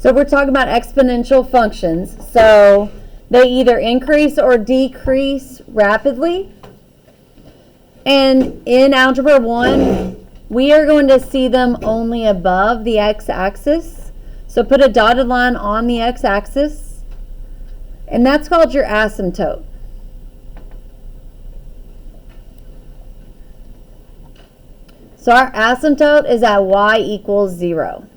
So we're talking about exponential functions. So they either increase or decrease rapidly. And in Algebra 1, we are going to see them only above the x-axis. So put a dotted line on the x-axis. And that's called your asymptote. So our asymptote is at y equals 0.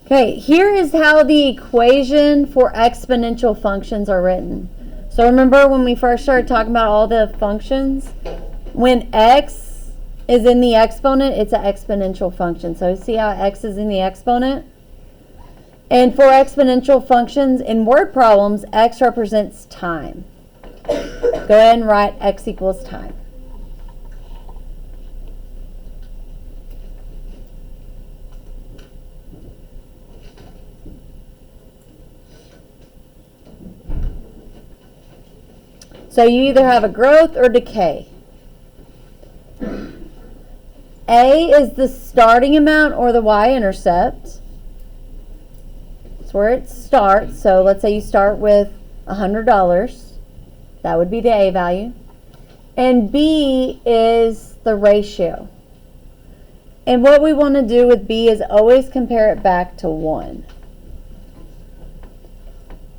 Okay, here is how the equation for exponential functions are written. So remember when we first started talking about all the functions? When x is in the exponent, it's an exponential function. So see how x is in the exponent? And for exponential functions, in word problems, x represents time. Go ahead and write x equals time. So you either have a growth or decay. A is the starting amount or the y-intercept. It's where it starts. So let's say you start with $100. That would be the A value. And B is the ratio. And what we want to do with B is always compare it back to 1.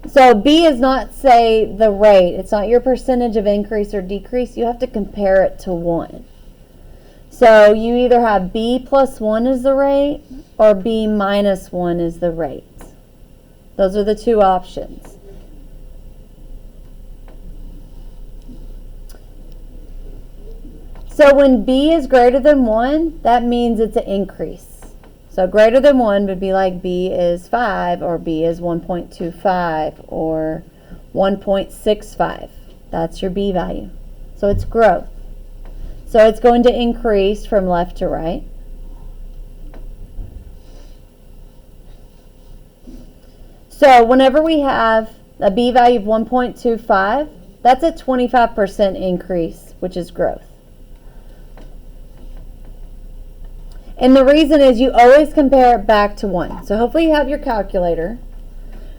So B is not, say, the rate. It's not your percentage of increase or decrease. You have to compare it to 1. So you either have B plus 1 is the rate or B minus 1 is the rate. Those are the two options. So when B is greater than 1, that means it's an increase. So greater than 1 would be like B is 5 or B is 1.25 or 1.65. That's your B value. So it's growth. So it's going to increase from left to right. So whenever we have a B value of 1.25, that's a 25% increase, which is growth. And the reason is you always compare it back to 1. So hopefully you have your calculator.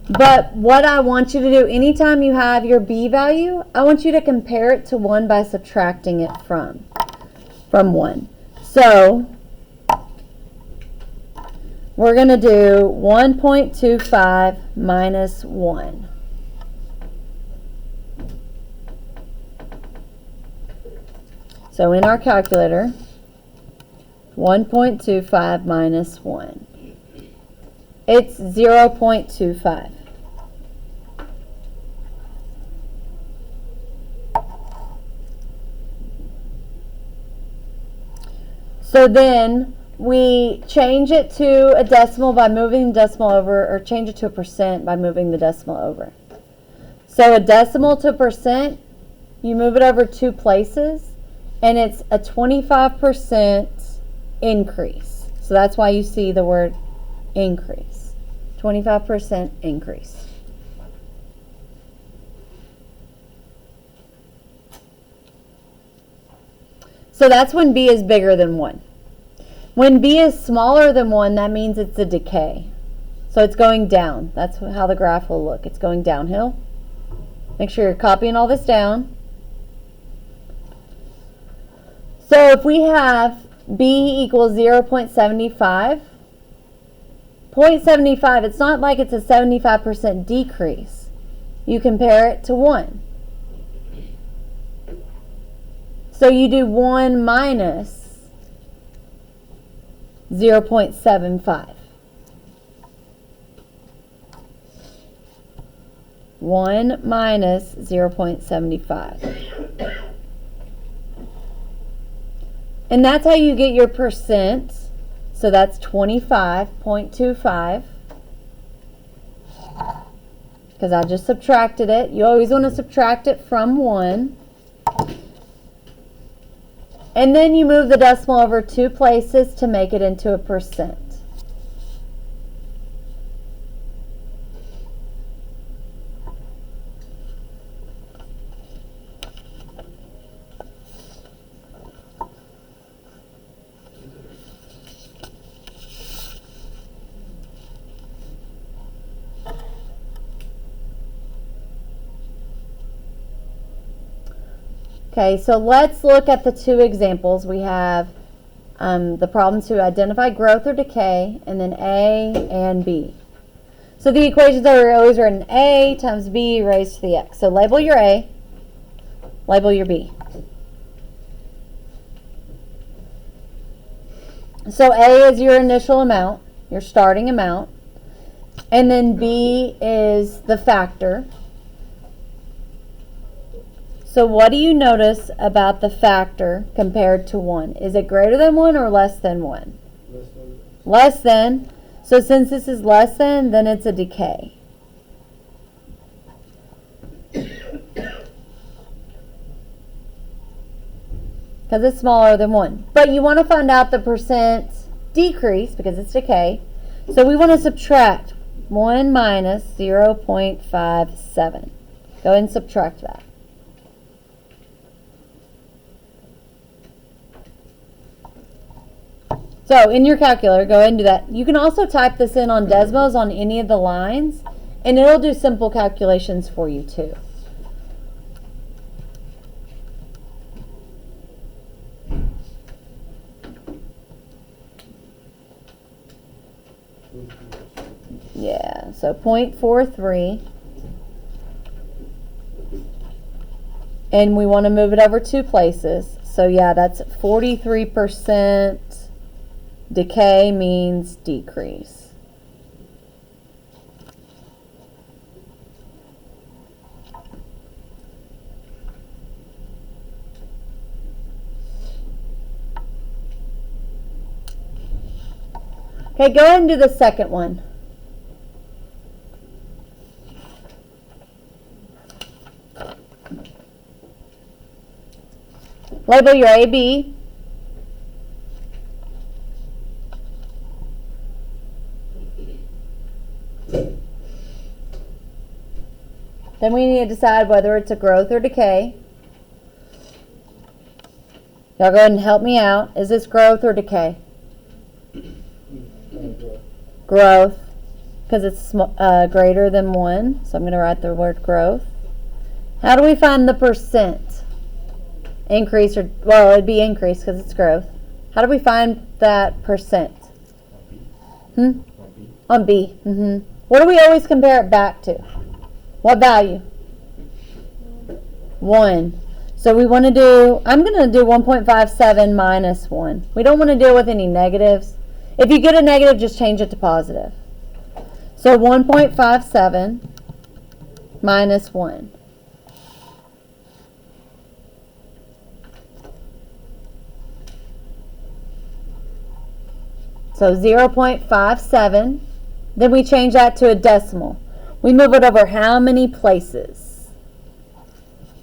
But what I want you to do, anytime you have your B value, I want you to compare it to 1 by subtracting it from 1. So we're going to do 1.25 minus 1. So in our calculator, 1.25 minus 1. It's 0.25. So then we change it to a decimal by moving the decimal over, or change it to a percent by moving the decimal over. So a decimal to percent, you move it over 2 places, and it's a 25% increase. So that's why you see the word increase. 25% increase. So that's when B is bigger than 1. When B is smaller than 1, that means it's a decay. So it's going down. That's how the graph will look. It's going downhill. Make sure you're copying all this down. So if we have B equals 0.75, 0.75, it's not like it's a 75% decrease. You compare it to 1. So you do 1 minus 0.75. 1 minus 0.75. And that's how you get your percent. So that's 25.25. Because I just subtracted it. You always want to subtract it from 1. And then you move the decimal over 2 places to make it into a percent. Okay, so let's look at the 2 examples. We have the problem to identify growth or decay, and then A and B. So the equations are always written A times B raised to the X. So label your A, label your B. So A is your initial amount, your starting amount, and then B is the factor. So what do you notice about the factor compared to 1? Is it greater than 1 or less than 1? Less than. Less than. So since this is less than, then it's a decay. Because it's smaller than 1. But you want to find out the percent decrease because it's decay. So we want to subtract 1 minus 0.57. Go ahead and subtract that. So in your calculator, go ahead and do that. You can also type this in on Desmos on any of the lines, and it'll do simple calculations for you too. Yeah, so 0.43. And we want to move it over 2 places. So yeah, that's 43%. Decay means decrease. Okay, go ahead and do the second one. Label your AB. Then we need to decide whether it's a growth or decay. Y'all go ahead and help me out. Is this growth or decay? Growth, because it's greater than 1. So I'm going to write the word growth. How do we find the percent? Increase or, well, it'd be increase because it's growth. How do we find that percent? On B. What do we always compare it back to? What value? 1. So we want to do, I'm going to do 1.57 minus 1. We don't want to deal with any negatives. If you get a negative, just change it to positive. So 1.57 minus 1. So 0.57. Then we change that to a decimal. We move it over how many places?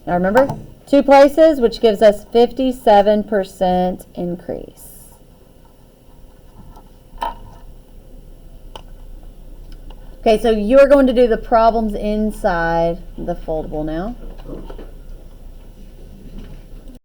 Now remember, 2 places, which gives us 57% increase. Okay, so you're going to do the problems inside the foldable now.